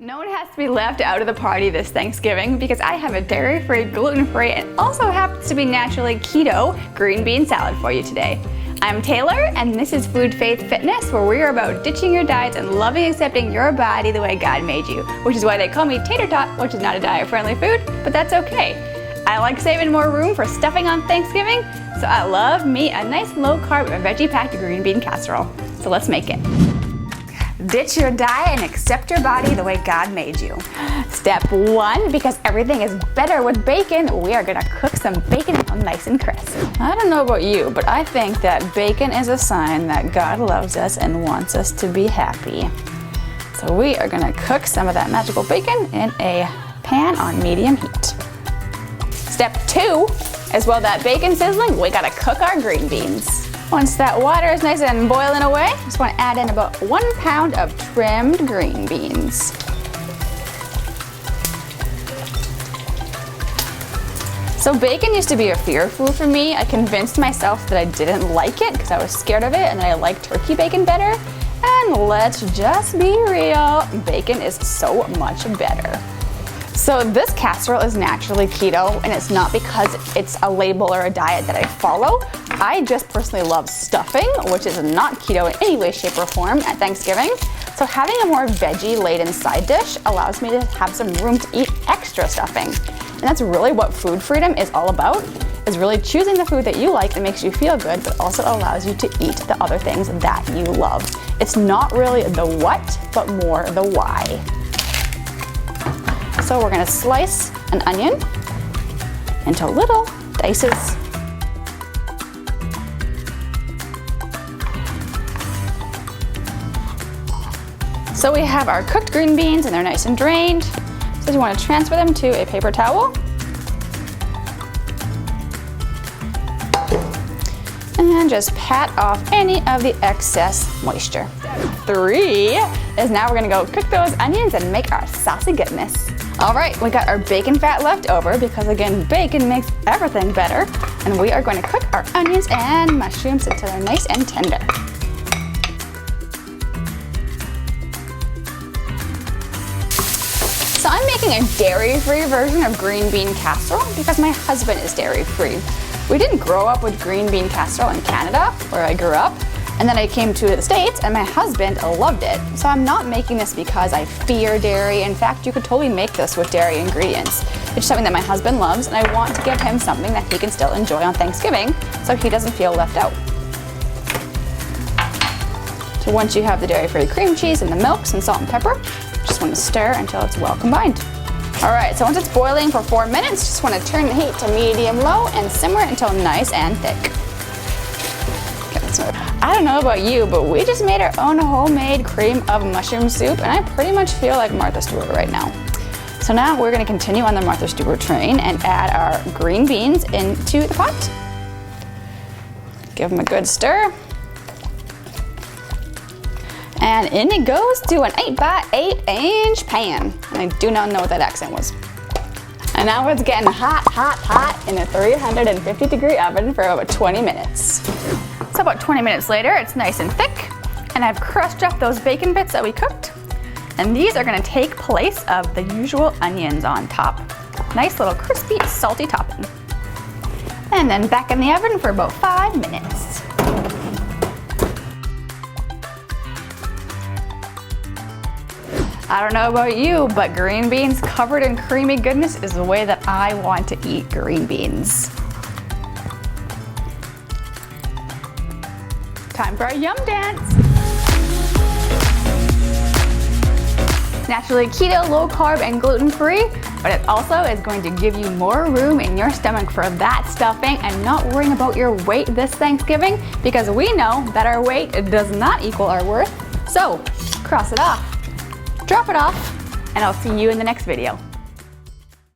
No one has to be left out of the party this Thanksgiving because I have a dairy-free, gluten-free, and also happens to be naturally keto green bean salad for you today. I'm Taylor, and this is Food Faith Fitness, where we are about ditching your diets and loving and accepting your body the way God made you, which is why they call me Tater Tot, which is not a diet-friendly food, but that's okay. I like saving more room for stuffing on Thanksgiving, so I love me a nice low-carb veggie-packed green bean casserole. So let's make it. Ditch your diet and accept your body the way God made you. Step one, because everything is better with bacon, we are gonna cook some bacon until nice and crisp. I don't know about you, but I think that bacon is a sign that God loves us and wants us to be happy. So we are gonna cook some of that magical bacon in a pan on medium heat. Step two is while that bacon's sizzling, we gotta cook our green beans. Once that water is nice and boiling away, just want to add in about 1 pound of trimmed green beans. So bacon used to be a fear food for me. I convinced myself that I didn't like it because I was scared of it and that I liked turkey bacon better. And let's just be real, bacon is so much better. So this casserole is naturally keto, and it's not because it's a label or a diet that I follow. I just personally love stuffing, which is not keto in any way, shape, or form at Thanksgiving. So having a more veggie-laden side dish allows me to have some room to eat extra stuffing. And that's really what food freedom is all about, is really choosing the food that you like that makes you feel good, but also allows you to eat the other things that you love. It's not really the what, but more the why. So we're gonna slice an onion into little dices. So we have our cooked green beans and they're nice and drained. So you want to transfer them to a paper towel. And just pat off any of the excess moisture. Step three is now we're gonna go cook those onions and make our saucy goodness. All right, we got our bacon fat left over because again, bacon makes everything better. And we are going to cook our onions and mushrooms until they're nice and tender. So I'm making a dairy-free version of green bean casserole because my husband is dairy-free. We didn't grow up with green bean casserole in Canada, where I grew up, and then I came to the States and my husband loved it. So I'm not making this because I fear dairy. In fact, you could totally make this with dairy ingredients. It's something that my husband loves, and I want to give him something that he can still enjoy on Thanksgiving so he doesn't feel left out. So once you have the dairy-free cream cheese and the milk, some salt and pepper, just want to stir until it's well combined. All right, so once it's boiling for 4 minutes, just want to turn the heat to medium-low and simmer until nice and thick. I don't know about you, but we just made our own homemade cream of mushroom soup, and I pretty much feel like Martha Stewart right now. So now we're going to continue on the Martha Stewart train and add our green beans into the pot. Give them a good stir. And in it goes to an 8x8-inch pan. I do not know what that accent was. And now it's getting hot, hot, hot in a 350-degree oven for about 20 minutes. So about 20 minutes later, it's nice and thick, and I've crushed up those bacon bits that we cooked. And these are gonna take place of the usual onions on top. Nice little crispy, salty topping. And then back in the oven for about 5 minutes. I don't know about you, but green beans covered in creamy goodness is the way that I want to eat green beans. Time for a yum dance. Naturally keto, low carb, and gluten-free, but it also is going to give you more room in your stomach for that stuffing and not worrying about your weight this Thanksgiving, because we know that our weight does not equal our worth. So cross it off. Drop it off, and I'll see you in the next video.